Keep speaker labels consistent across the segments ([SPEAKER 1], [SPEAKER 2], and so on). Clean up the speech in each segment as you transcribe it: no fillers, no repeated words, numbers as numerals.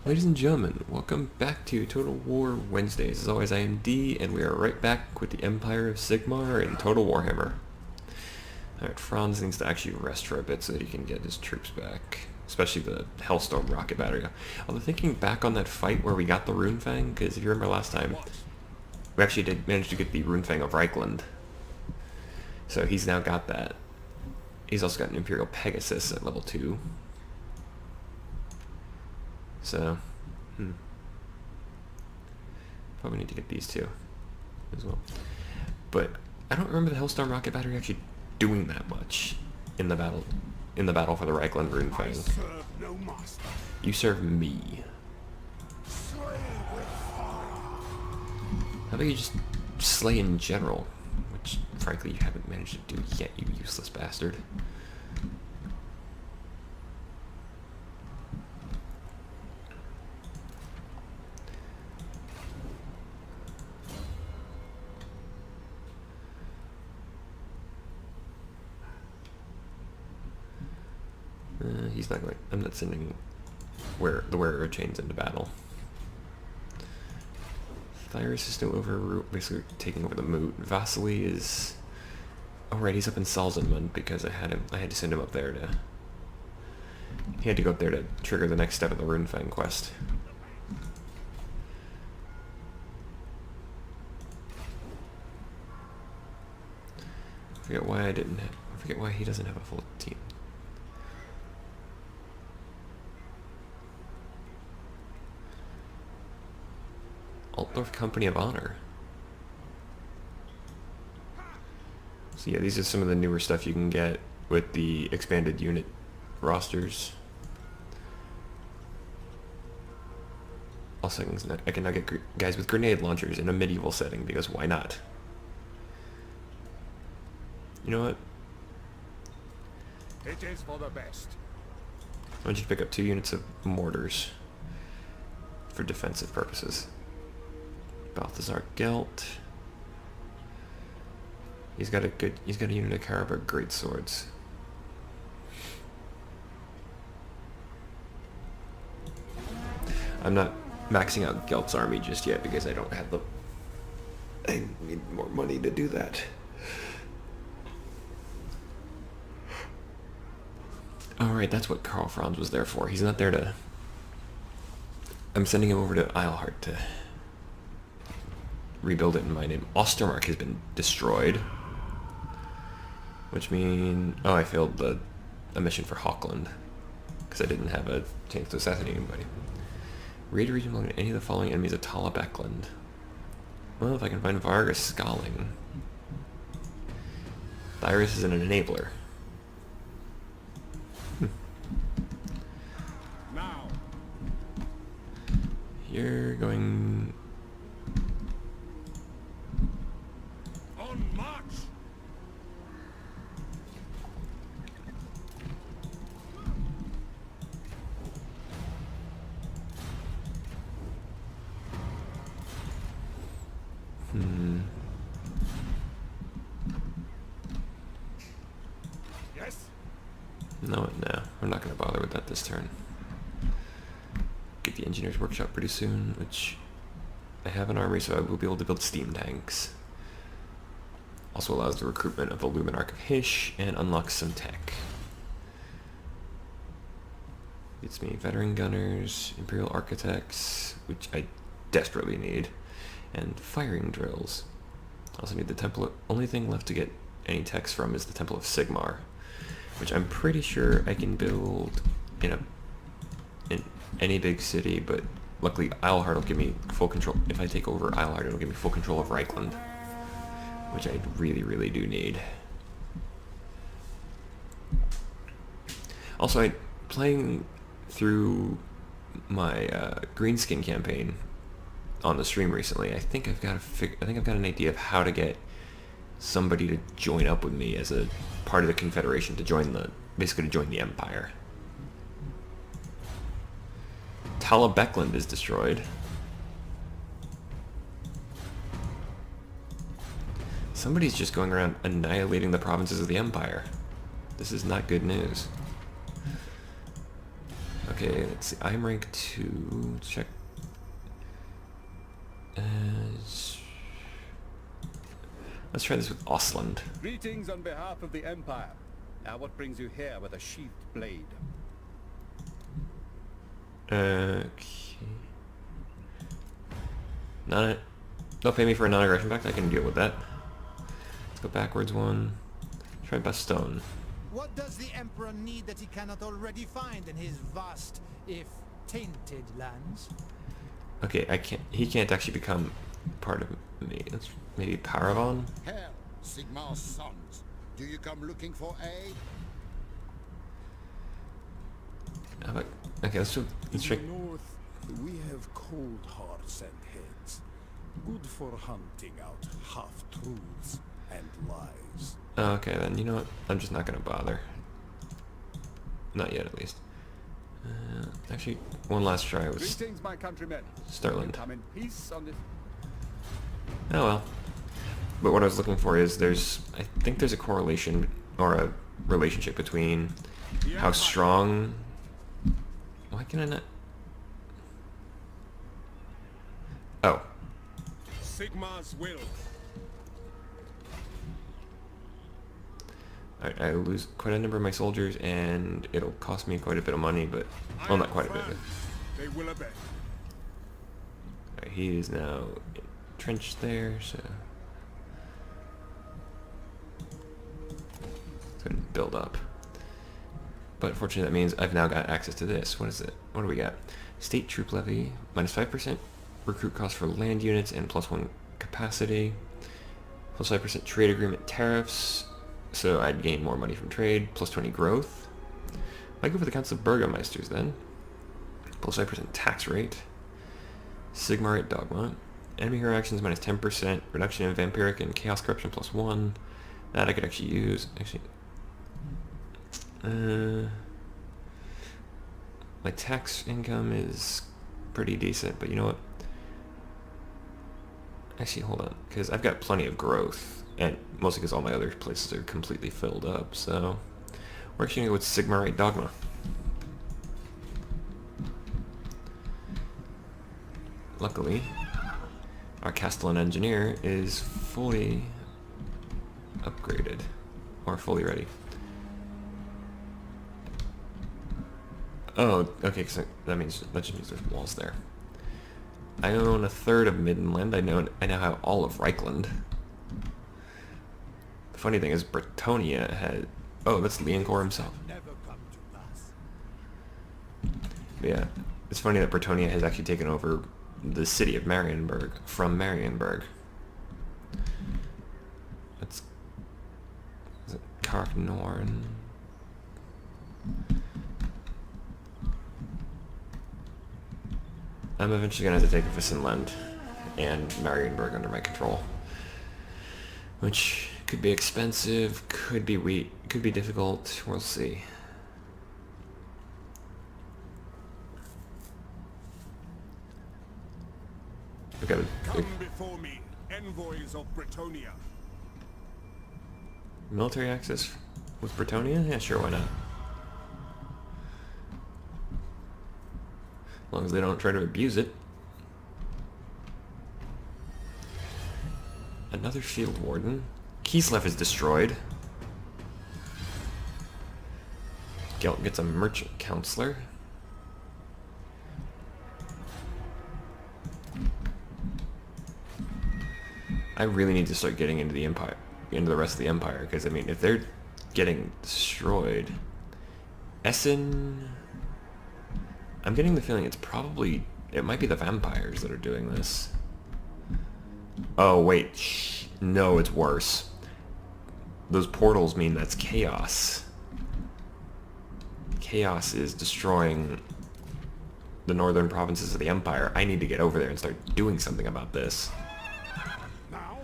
[SPEAKER 1] Ladies and gentlemen, welcome back to Total War Wednesdays. As always, I am D, and we are right back with the Empire of Sigmar and Total Warhammer. Alright, Franz needs to actually rest for a bit so that he can get his troops back. Especially the Hellstorm rocket battery. Although thinking back on that fight where we got the Runefang, because if you remember last time, we actually did manage to get the Runefang of Reichland. So he's now got that. He's also got an Imperial Pegasus at level 2. So, probably need to get these two as well. But I don't remember the Hellstorm rocket battery actually doing that much in the battle for the Reichland Runefang. You serve me. How about you just slay in general, which frankly you haven't managed to do yet, you useless bastard. He's not going. I'm not sending the wearer of chains into battle. Thyrus is still over, basically taking over the moot. Vasily is. Alright, he's up in Salzenmund because I had to send him up there to. He had to go up there to trigger the next step of the Runefang quest. I forget why I forget why he doesn't have a full team. Altdorf Company of Honor. So yeah, these are some of the newer stuff you can get with the expanded unit rosters. Also, I can now get guys with grenade launchers in a medieval setting, because why not? You know what?
[SPEAKER 2] It is for the best.
[SPEAKER 1] I want you to pick up 2 units of mortars for defensive purposes. Balthazar Gelt. He's got a unit of Karaberg greatswords. I'm not maxing out Gelt's army just yet because I don't have I need more money to do that. Alright, that's what Karl Franz was there for. He's not there to... I'm sending him over to Eilhart to rebuild it in my name. Ostermark has been destroyed. Which means... Oh, I failed a mission for Hochland. Because I didn't have a chance to assassinate anybody. Raid region belonging to any of the following enemies of Tala Beckland. Well, if I can find Vargas Skalling. Thyrus is an enabler.
[SPEAKER 2] Now.
[SPEAKER 1] You're going...
[SPEAKER 2] On march. Yes.
[SPEAKER 1] No, I'm not going to bother with that this turn. Get the engineer's workshop pretty soon, which I have an army, so I will be able to build steam tanks. Also allows the recruitment of the Luminarch of Hish and unlocks some tech. Gets me veteran gunners, Imperial Architects, which I desperately need, and firing drills. Also need the Temple. Only thing left to get any techs from is the Temple of Sigmar, which I'm pretty sure I can build in any big city, but luckily Eilhart will give me full control. If I take over Eilhart, it'll give me full control of Reichland, which I really, really do need. Also, playing through my Greenskin campaign on the stream recently, I think I've got an idea of how to get somebody to join up with me as a part of the Confederation to join the Empire. Tala Beckland is destroyed. Somebody's just going around annihilating the provinces of the Empire. This is not good news. Okay, let's see. I'm rank 2. Let's check. Let's try this with Ostland.
[SPEAKER 3] Greetings on behalf of the Empire. Now what brings you here with a sheathed blade?
[SPEAKER 1] Okay. They'll pay me for a non-aggression pact. I can deal with that. Let's go backwards one. Try Bastogne.
[SPEAKER 4] What does the Emperor need that he cannot already find in his vast, if tainted lands?
[SPEAKER 1] Okay, he can't actually become part of me. Let's maybe Paravon.
[SPEAKER 5] Hail, Sigmar's sons. Do you come looking for aid?
[SPEAKER 1] How about, okay, let's try.
[SPEAKER 6] In the north, we have cold hearts and heads, good for hunting out half-truths and lies.
[SPEAKER 1] Okay, then you know what? I'm just not gonna bother. Not yet, at least. Actually, one last try was
[SPEAKER 3] Greetings, my countrymen.
[SPEAKER 1] Starland.
[SPEAKER 3] Come in peace on this.
[SPEAKER 1] Oh well. But what I was looking for is I think there's a correlation or a relationship between how strong. Why can I not? Oh.
[SPEAKER 2] Sigmar's will.
[SPEAKER 1] Alright, I lose quite a number of my soldiers, and it'll cost me quite a bit of money, but well, not quite a bit.
[SPEAKER 2] They will obey.
[SPEAKER 1] Alright, he is now entrenched there, so it's going to build up. But fortunately, that means I've now got access to this. What is it? What do we got? State troop levy, minus 5% recruit cost for land units, and +1 capacity, plus 5% trade agreement tariffs. So I'd gain more money from trade, plus 20 growth. I go for the Council of Burgomeisters then. Plus 5% tax rate. Sigmar at Dogma. Enemy hero actions minus 10%. Reduction in Vampiric and Chaos Corruption plus 1. That I could actually use. Actually, my tax income is pretty decent, but you know what? Actually, hold on, because I've got plenty of growth, and mostly because all my other places are completely filled up, so we're actually going to go with Sigmarite Dogma. Luckily, our Castellan Engineer is fully upgraded, or fully ready. Oh, okay, cause that just means there's walls there. I own a third of Middenland. I now have all of Reichland. The funny thing is, Bretonia had. Oh, that's Leoncoeur himself.
[SPEAKER 4] Never come to pass.
[SPEAKER 1] Yeah, it's funny that Bretonia has actually taken over the city of Marienburg from Marienburg. That's. Is it Carknorn? I'm eventually going to have to take Wissenland and Marienburg under my control. Which could be expensive, could be difficult, we'll see. We got
[SPEAKER 2] Come before me, envoys of Bretonia.
[SPEAKER 1] military access with Bretonia? Yeah, sure, why not? As long as they don't try to abuse it. Another field warden. Kislev is destroyed. Gelt gets a merchant counselor. I really need to start getting into the empire, into the rest of the empire, because I mean, if they're getting destroyed, Essen. I'm getting the feeling it might be the vampires that are doing this. Oh, wait. No, it's worse. Those portals mean that's chaos. Chaos is destroying the northern provinces of the Empire. I need to get over there and start doing something about this.
[SPEAKER 2] Now,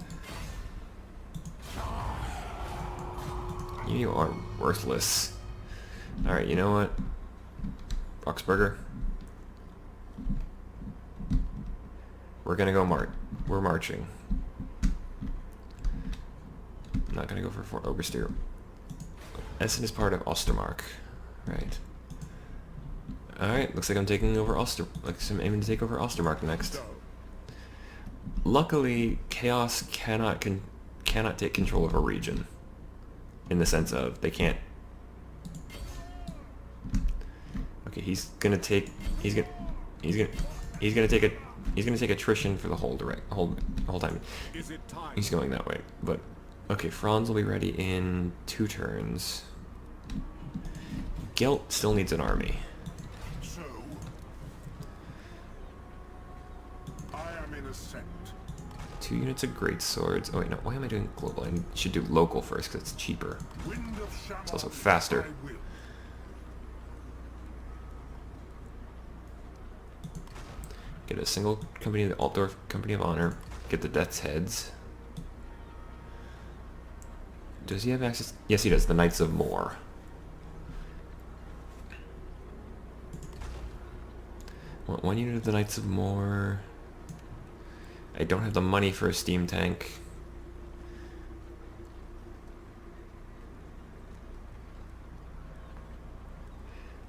[SPEAKER 1] You are worthless. Alright, you know what? Roxburger. We're gonna go we're marching. I'm not gonna go for Fort Oberstyr. Essen is part of Ostermark. Right. Alright, looks like I'm taking over I'm aiming to take over Ostermark next. Luckily, Chaos cannot take control of a region. In the sense of, they can't... Okay, he's gonna take attrition for the whole time.
[SPEAKER 2] Is it time?
[SPEAKER 1] He's going that way, but okay, Franz will be ready in 2 turns. Gelt still needs an army.
[SPEAKER 2] So, I am in ascent.
[SPEAKER 1] 2 units of great swords. Oh wait, no. Why am I doing global? I should do local first because it's cheaper.
[SPEAKER 2] Wind of Shaman,
[SPEAKER 1] It's also faster.
[SPEAKER 2] I will.
[SPEAKER 1] Get a single company, the Altdorf Company of Honor. Get the Death's Heads. Does he have access? Yes, he does. The Knights of Moor. Want 1 unit of the Knights of Moor. I don't have the money for a steam tank.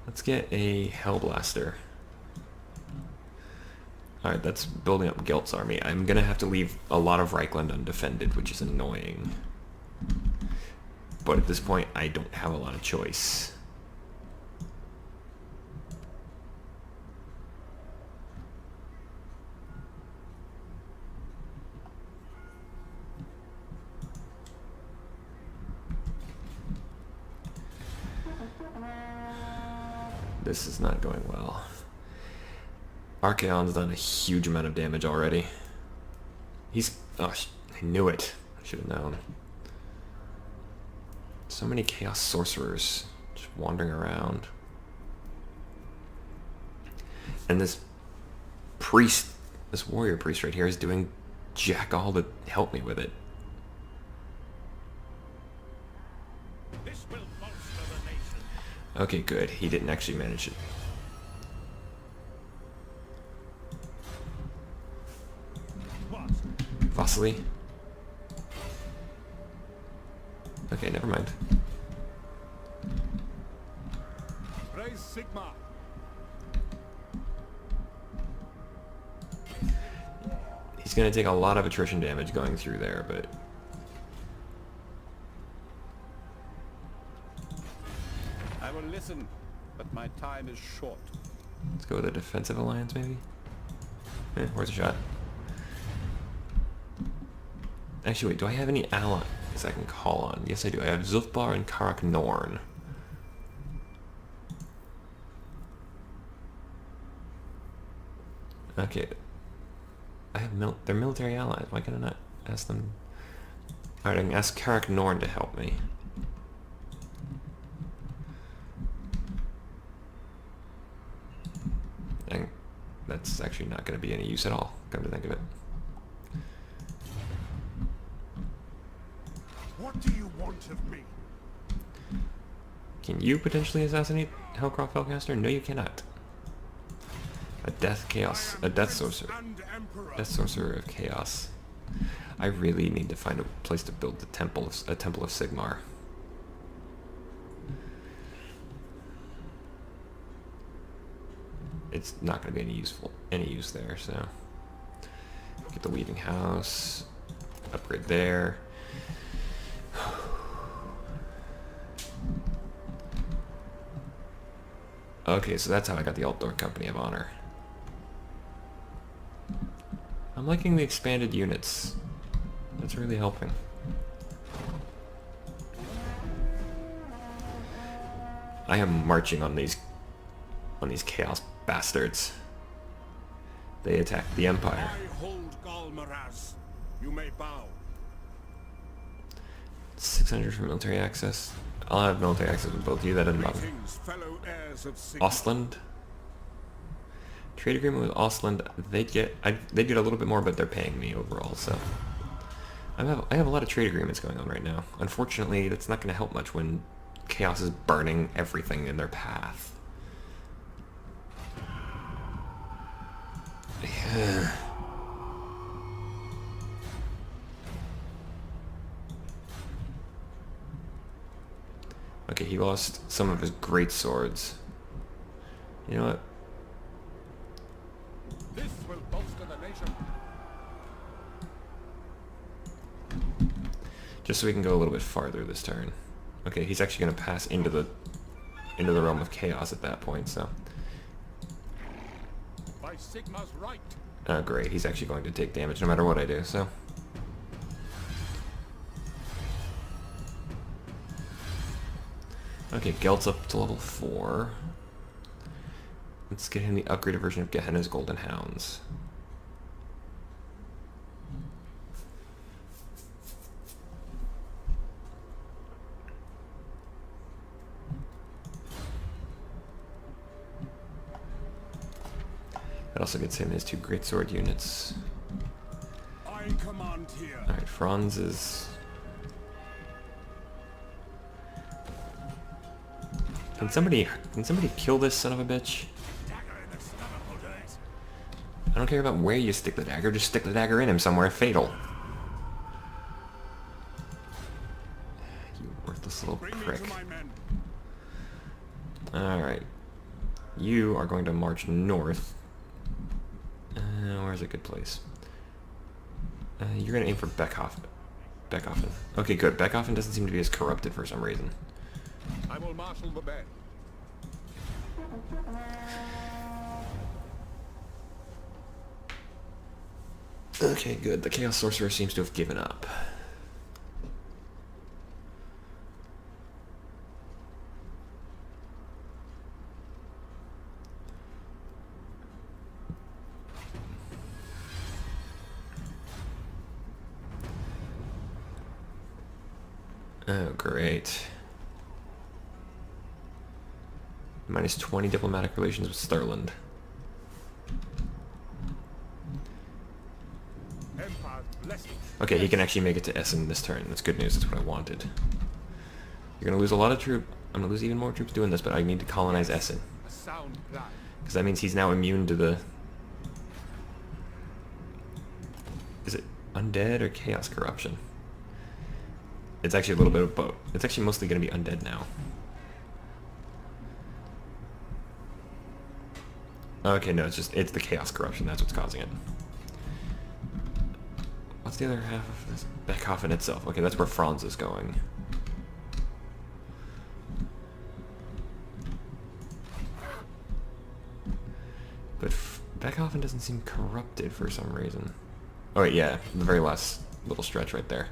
[SPEAKER 1] Let's get a Hellblaster. Alright, that's building up Gelt's army. I'm gonna have to leave a lot of Reichland undefended, which is annoying. But at this point, I don't have a lot of choice. This is not going well. Archaon's done a huge amount of damage already. Oh, I knew it. I should have known. So many Chaos Sorcerers just wandering around. And this priest, this warrior priest right here is doing jack all to help me with it.
[SPEAKER 2] This will bolster the nation.
[SPEAKER 1] Okay, good. He didn't actually manage it.
[SPEAKER 2] What?
[SPEAKER 1] Vasily? Okay, never mind.
[SPEAKER 2] Praise Sigmar.
[SPEAKER 1] He's gonna take a lot of attrition damage going through there, but...
[SPEAKER 3] I will listen, but my time is short.
[SPEAKER 1] Let's go with a defensive alliance, maybe? Worth a shot. Actually, wait, do I have any allies I can call on? Yes, I do. I have Zulfbar and Karak Norn. Okay. I have they're military allies. Why can I not ask them? Alright, I can ask Karak Norn to help me. And that's actually not going to be any use at all, come to think of it.
[SPEAKER 2] What do you want of me?
[SPEAKER 1] Can you potentially assassinate Hellcroft Hellcaster? No, you cannot. A death sorcerer.
[SPEAKER 2] And Emperor.
[SPEAKER 1] Death sorcerer of chaos. I really need to find a place to build a temple of Sigmar. It's not going to be any use there. So get the Weaving House, upgrade there. Okay, so that's how I got the Altdorf Company of Honor. I'm liking the expanded units. That's really helping. I am marching on these chaos bastards. They attacked the Empire.
[SPEAKER 2] I hold Galmaraz. You may bow.
[SPEAKER 1] 600 for military access. I'll have military access with both of you. That doesn't bother me.
[SPEAKER 2] Greetings, fellow heirs of Sigmar.
[SPEAKER 1] Ostland. Trade agreement with Ostland. They get a little bit more, but they're paying me overall. So I have a lot of trade agreements going on right now. Unfortunately, that's not going to help much when Chaos is burning everything in their path. Yeah. Okay, he lost some of his great swords. You know what?
[SPEAKER 3] This will bolster the nation.
[SPEAKER 1] Just so we can go a little bit farther this turn. Okay, he's actually going to pass into the realm of chaos at that point, so...
[SPEAKER 3] By Sigmar's right.
[SPEAKER 1] Oh, great. He's actually going to take damage no matter what I do, so... Okay, Gelt's up to level 4. Let's get him the upgraded version of Gehenna's Golden Hounds. That also gets him his 2 greatsword units.
[SPEAKER 6] I command here.
[SPEAKER 1] Alright, Franz is... Can somebody kill this son of a bitch? I don't care about where you stick the dagger, just stick the dagger in him somewhere fatal. You worthless little prick. Alright. You are going to march north. Where's a good place? You're going to aim for Beckhofen. Okay, good. Beckhofen doesn't seem to be as corrupted for some reason.
[SPEAKER 3] I will marshal the band.
[SPEAKER 1] Okay, good. The Chaos Sorcerer seems to have given up. Oh, great. Minus 20 diplomatic relations with Stirland.
[SPEAKER 3] Empire's blessing.
[SPEAKER 1] Okay, he can actually make it to Essen this turn. That's good news. That's what I wanted. You're gonna lose a lot of troops. I'm gonna lose even more troops doing this, but I need to colonize Essen.
[SPEAKER 3] A sound plan.
[SPEAKER 1] Because that means he's now immune to the... Is it undead or chaos corruption? It's actually a little bit of both. It's actually mostly going to be undead now. Okay, no, it's the chaos corruption. That's what's causing it. What's the other half of this? Beckhofen itself. Okay, that's where Franz is going. But Beckhofen doesn't seem corrupted for some reason. Oh wait, yeah, the very last little stretch right there.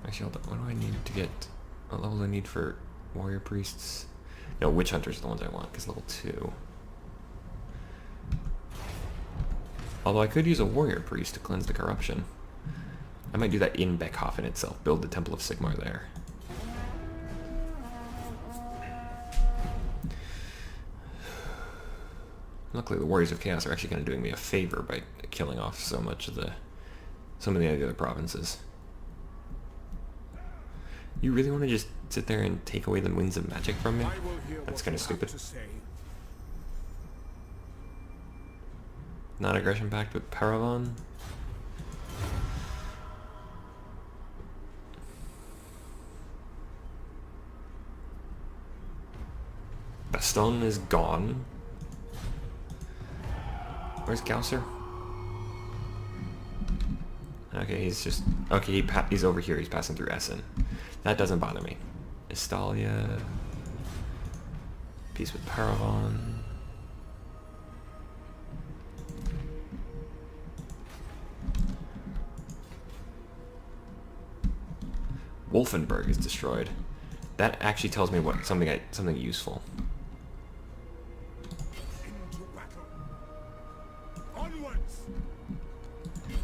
[SPEAKER 1] Actually, hold on. What do I need to get? What level do I need for warrior priests? No, witch hunters are the ones I want, because level 2. Although I could use a warrior priest to cleanse the corruption. I might do that in Beckhofen itself, build the Temple of Sigmar there. Luckily the Warriors of Chaos are actually kind of doing me a favor by killing off some of the other provinces. You really want to just sit there and take away the winds of magic from me? That's kind of stupid. Non-aggression pact with Paravan? Baston is gone. Where's Gausser? Okay, he's just... Okay, he's over here. He's passing through Essen. That doesn't bother me. Estalia... Peace with Paravan... Wolfenburg is destroyed. That actually tells me what something useful.
[SPEAKER 6] Into battle. Onwards.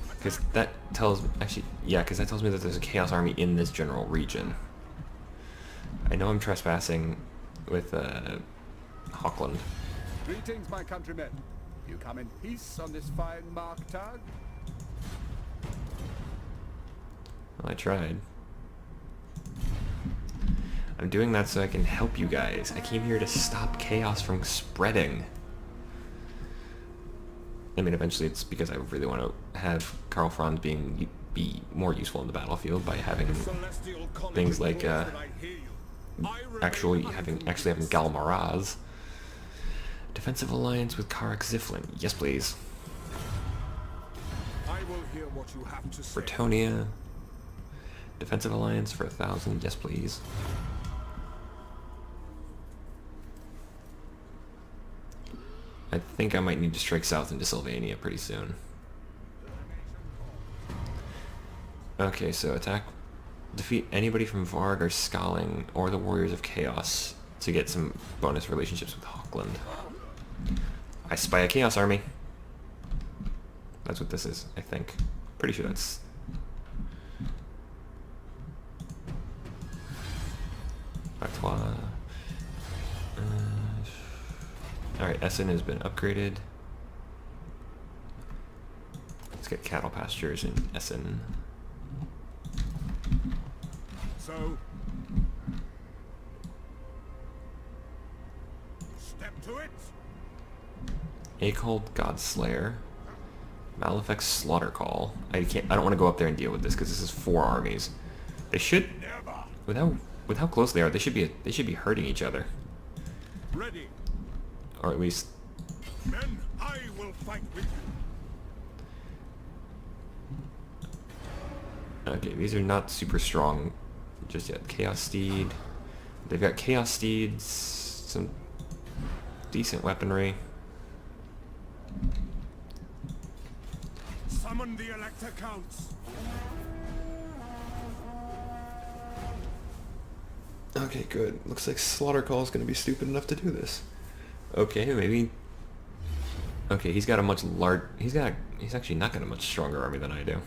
[SPEAKER 1] Because that tells me, actually, yeah, because that tells me that there's a Chaos Army in this general region. I know I'm trespassing with Hochland.
[SPEAKER 3] Greetings, my countrymen. You come in peace on this fine Marktag?
[SPEAKER 1] Well, I tried. I'm doing that so I can help you guys. I came here to stop chaos from spreading. I mean, eventually it's because I really want to have Karl Franz be more useful in the battlefield by having things like actually having Gal Maraz. Defensive alliance with Karak Ziflin. Yes, please.
[SPEAKER 6] I will hear what you have to say.
[SPEAKER 1] Bretonia. Defensive alliance for 1,000. Yes, please. I think I might need to strike south into Sylvania pretty soon. Okay, so attack, defeat anybody from Varg or Skaling or the Warriors of Chaos to get some bonus relationships with Hawkland. I spy a Chaos army. That's what this is, I think. Pretty sure that's... Artois. Alright, Essen has been upgraded. Let's get cattle pastures in Essen.
[SPEAKER 6] So, step to it.
[SPEAKER 1] Acold Godslayer. Malefic Slaughtercall. I don't want to go up there and deal with this because this is 4 armies. They should, with how close they are, they should be hurting each other.
[SPEAKER 6] Ready.
[SPEAKER 1] Or at least...
[SPEAKER 6] Men, I will fight with you.
[SPEAKER 1] Okay, these are not super strong just yet. Chaos Steed. They've got Chaos Steeds, some decent weaponry.
[SPEAKER 6] Summon the Elector Counts.
[SPEAKER 1] Okay, good. Looks like Slaughtercall is going to be stupid enough to do this. Okay, maybe... Okay, he's got a much large... He's actually not got a much stronger army than I do.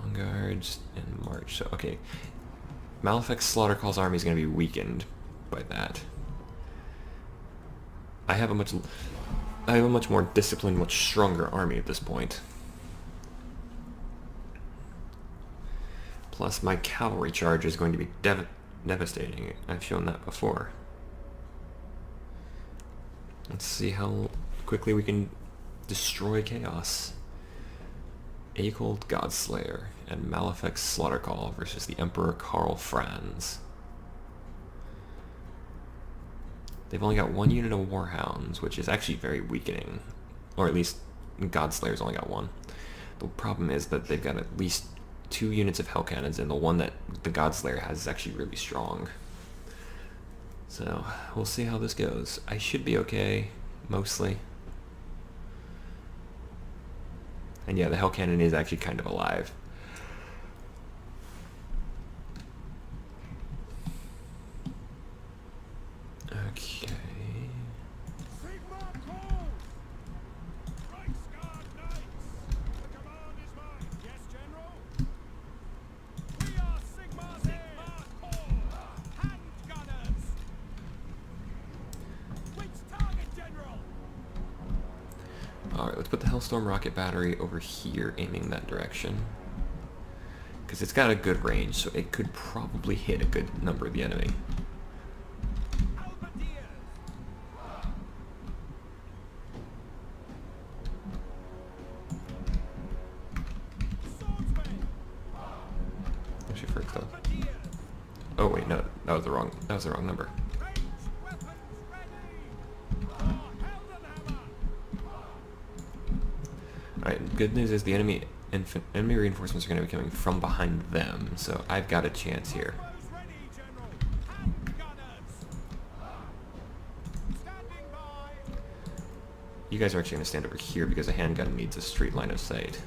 [SPEAKER 1] On guards and march. So, okay. Malefic Slaughtercall's army is going to be weakened by that. I have a much more disciplined, much stronger army at this point. Plus, my cavalry charge is going to be devastating. I've shown that before. Let's see how quickly we can destroy chaos. Acold Godslayer and Malefic Slaughtercall versus the Emperor Karl Franz. They've only got 1 unit of Warhounds, which is actually very weakening. Or at least Godslayer's only got 1. The problem is that they've got at least 2 units of Hell Cannons, and the one that the Godslayer has is actually really strong. So, we'll see how this goes. I should be okay, mostly. And yeah, the Hell Cannon is actually kind of alive. Okay.
[SPEAKER 2] Sigmar calls! Reichsguard Knights! The command is mine. Yes, General? We are Sigmar's Sigmar Corps! Handgunners! Which target, General?
[SPEAKER 1] Alright, let's put the Hellstorm Rocket Battery over here, aiming that direction. Because it's got a good range, so it could probably hit a good number of the enemy. Actually, first though. Oh wait, no, that was the wrong number. Alright, good news is the enemy reinforcements are going to be coming from behind them, so I've got a chance here. You guys are actually going to stand over here because a handgun needs a straight line of sight.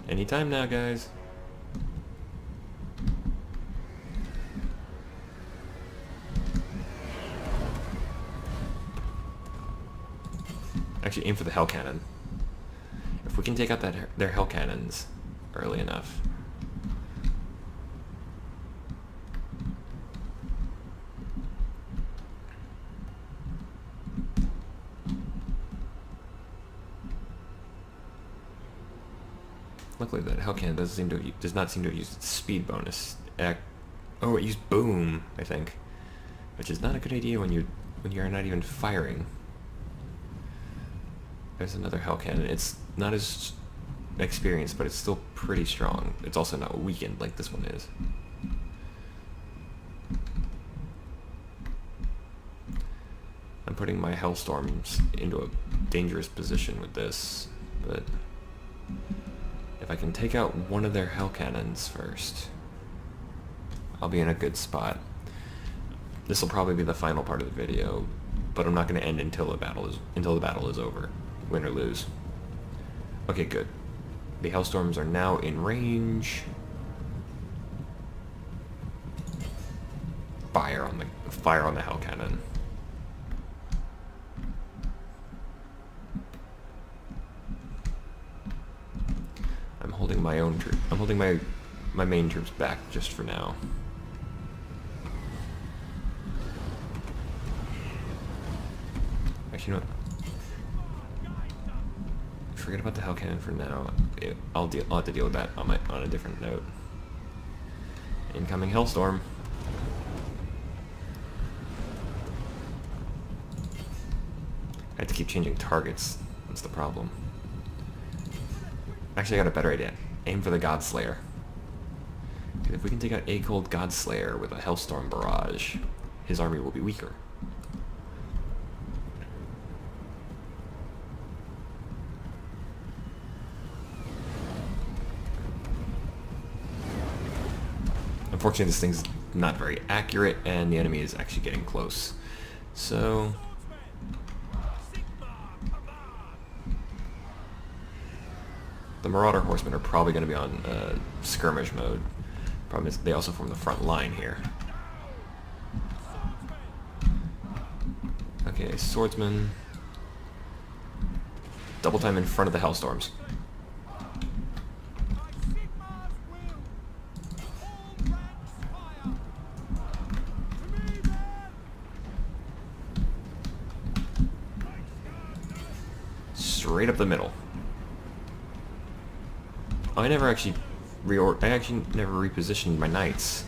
[SPEAKER 1] Anytime now, guys. Actually, aim for the Hell Cannon. If we can take out their Hell Cannons early enough. Luckily, that Hellcan does not seem to have used its speed bonus. Oh, it used boom, I think, which is not a good idea when you're not even firing. There's another Hellcan. It's not as experienced, but it's still pretty strong. It's also not weakened like this one is. I'm putting my Hellstorms into a dangerous position with this, but if I can take out one of their Hell Cannons first, I'll be in a good spot. This will probably be the final part of the video, but I'm not going to end until the battle is over, win or lose. Okay, good. The Hellstorms are now in range. Fire on the Hell Cannon. I'm holding my own troop. I'm holding my main troops back just for now. Actually, you know what? Forget about the Hell Cannon for now. I'll have to deal with that on a different note. Incoming Hellstorm. I have to keep changing targets. That's the problem. Actually, I got a better idea. Aim for the Godslayer. If we can take out a cold Godslayer with a Hellstorm barrage, his army will be weaker. Unfortunately, this thing's not very accurate, and the enemy is actually getting close. So the Marauder Horsemen are probably going to be on skirmish mode. Problem is, they also form the front line here. Okay, Swordsman. Double time in front of the Hellstorms. Straight up the middle. Oh, I actually never repositioned my knights.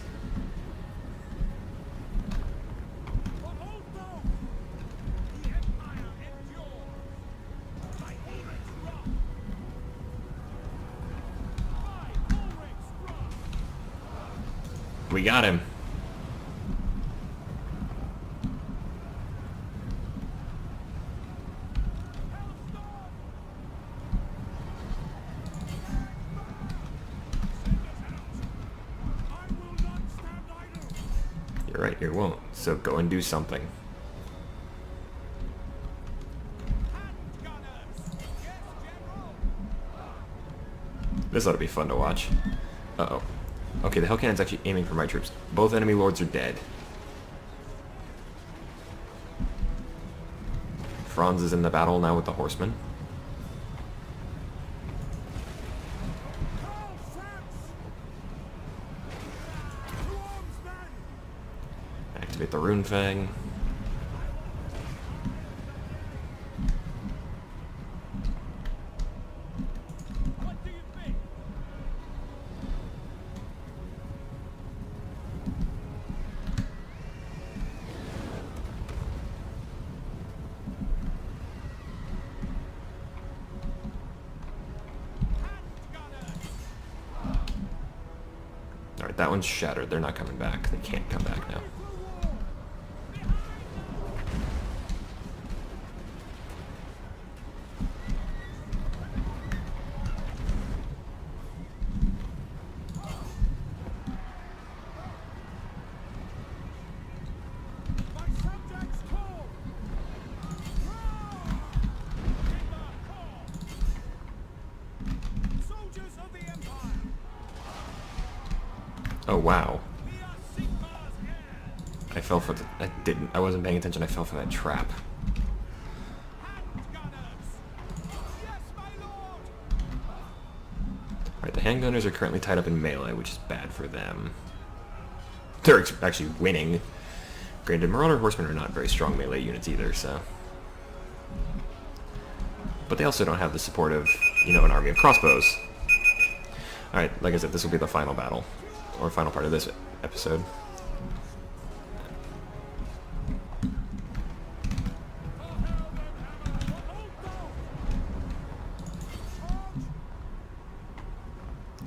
[SPEAKER 1] We got him. You're right, you won't. So go and do something. This ought to be fun to watch. Uh-oh. Okay, the Hell Cannon's actually aiming for my troops. Both enemy lords are dead. Franz is in the battle now with the horsemen. Activate the Rune Fang. Alright, that one's shattered. They're not coming back. They can't come back now. Oh wow. I fell for the... I wasn't paying attention. I fell for that trap. Alright, the handgunners are currently tied up in melee, which is bad for them. They're actually winning. Granted, Marauder Horsemen are not very strong melee units either, so... But they also don't have the support of, you know, an army of crossbows. Alright, like I said, this will be the final battle, or final part of this episode.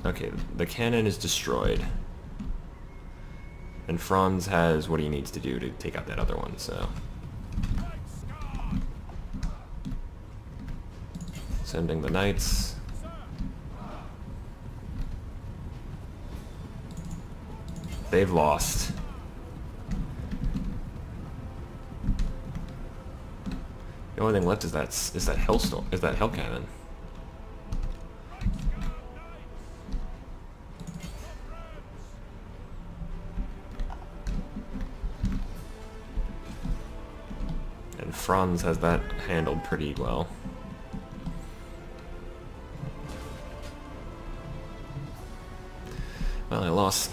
[SPEAKER 1] Okay, the cannon is destroyed. And Franz has what he needs to do to take out that other one, so... Sending the knights. They've lost. The only thing left is that hellstorm, is that hell cannon. And Franz has that handled pretty well. Well, I lost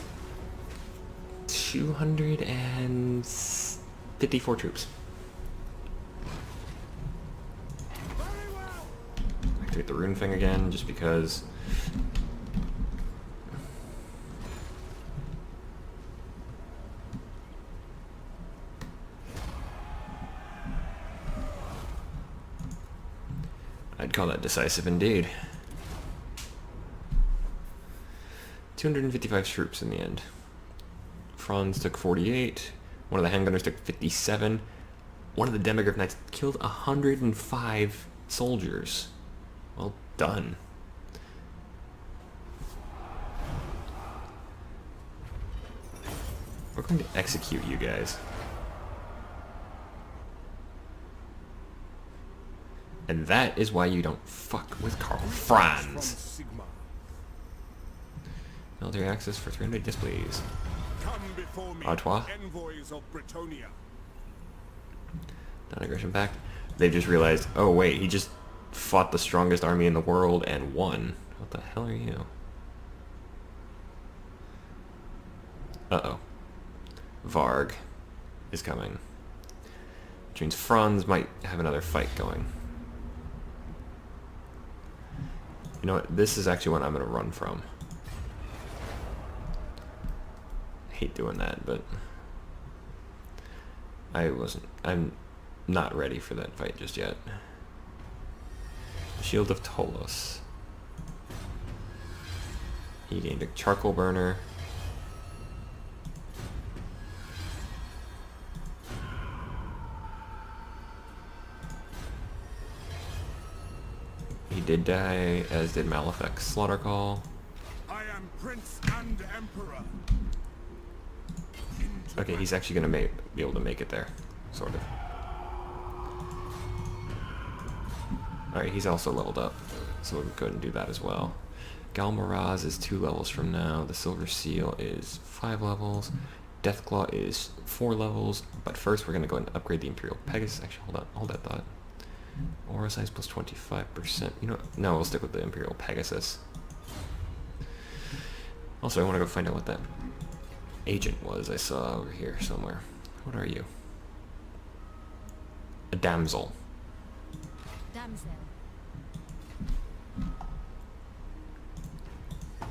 [SPEAKER 1] 254 troops. Activate the rune thing again, just because. I'd call that decisive indeed. 255 troops in the end. Franz took 48. One of the handgunners took 57. One of the Demigryph Knights killed 105 soldiers. Well done. We're going to execute you guys. And that is why you don't fuck with Karl Franz.
[SPEAKER 6] Sigmar.
[SPEAKER 1] Military access for 300, yes please.
[SPEAKER 6] Come before me,
[SPEAKER 1] Artois.
[SPEAKER 6] envoys of Bretonia.
[SPEAKER 1] Non-aggression pact. They just realized, oh wait, he just fought the strongest army in the world and won. What the hell are you? Uh-oh. Varg is coming. Which means Franz might have another fight going. You know what? This is actually what I'm going to run from. Hate doing that, but I'm not ready for that fight just yet. Shield of Tolos. He gained a charcoal burner. He did die, as did Malefac's Slaughter Call.
[SPEAKER 6] I am Prince and Emperor.
[SPEAKER 1] Okay, he's actually going to be able to make it there, sort of. Alright, he's also leveled up, so we'll go ahead and do that as well. Galmaraz is 2 levels from now. The Silver Seal is 5 levels. Deathclaw is 4 levels. But first, we're going to go ahead and upgrade the Imperial Pegasus. Actually, hold that thought. Aura size plus 25%. You know what? No, we'll stick with the Imperial Pegasus. Also, I want to go find out what that agent was I saw over here somewhere. What are you? A damsel.
[SPEAKER 7] Damsel.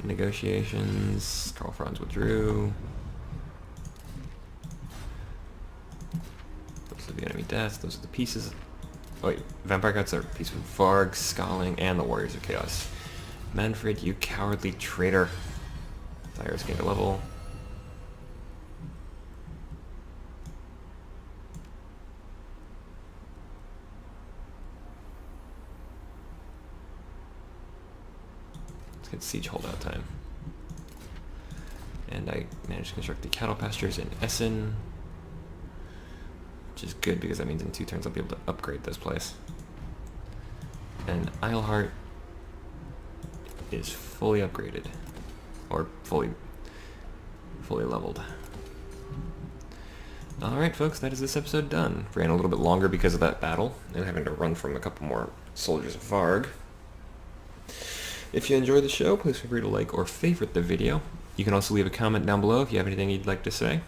[SPEAKER 1] Negotiations. Karl Franz withdrew. Those are the enemy deaths. Those are the pieces. Oh wait, Vampire Guts are a piece with Varg, Scaling, and the Warriors of Chaos. Manfred, you cowardly traitor. Thyros gained a level. Let's get siege holdout time. And I managed to construct the cattle pastures in Essen, which is good because that means in 2 turns I'll be able to upgrade this place. And Eilhart is fully upgraded, or fully leveled. Alright folks, that is this episode done. Ran a little bit longer because of that battle, and having to run from a couple more soldiers of Varg. If you enjoyed the show, please feel free to like or favorite the video. You can also leave a comment down below if you have anything you'd like to say.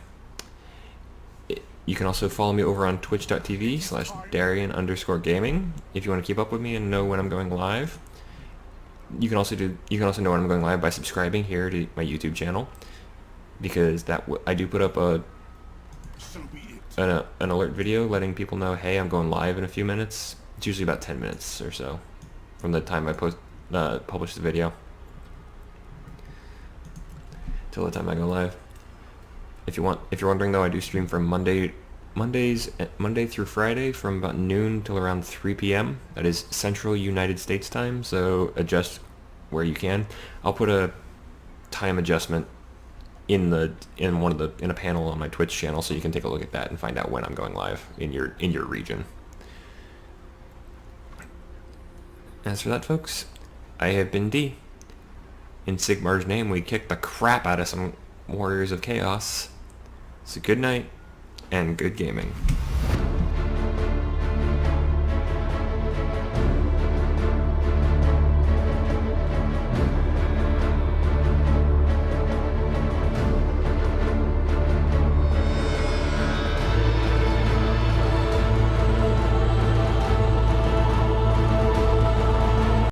[SPEAKER 1] You can also follow me over on twitch.tv/Darian_gaming if you want to keep up with me and know when I'm going live. You can also know when I'm going live by subscribing here to my YouTube channel, because I do put up an alert video letting people know, hey, I'm going live in a few minutes. It's usually about 10 minutes or so from the time I publish the video till the time I go live. If you're wondering though, I do stream from Monday through Friday from about noon till around 3 p.m. That is Central United States time, so adjust where you can. I'll put a time adjustment in a panel on my Twitch channel, so you can take a look at that and find out when I'm going live in your region. As for that, folks, I have been D. In Sigmar's name, we kicked the crap out of some Warriors of Chaos. So good night and good gaming.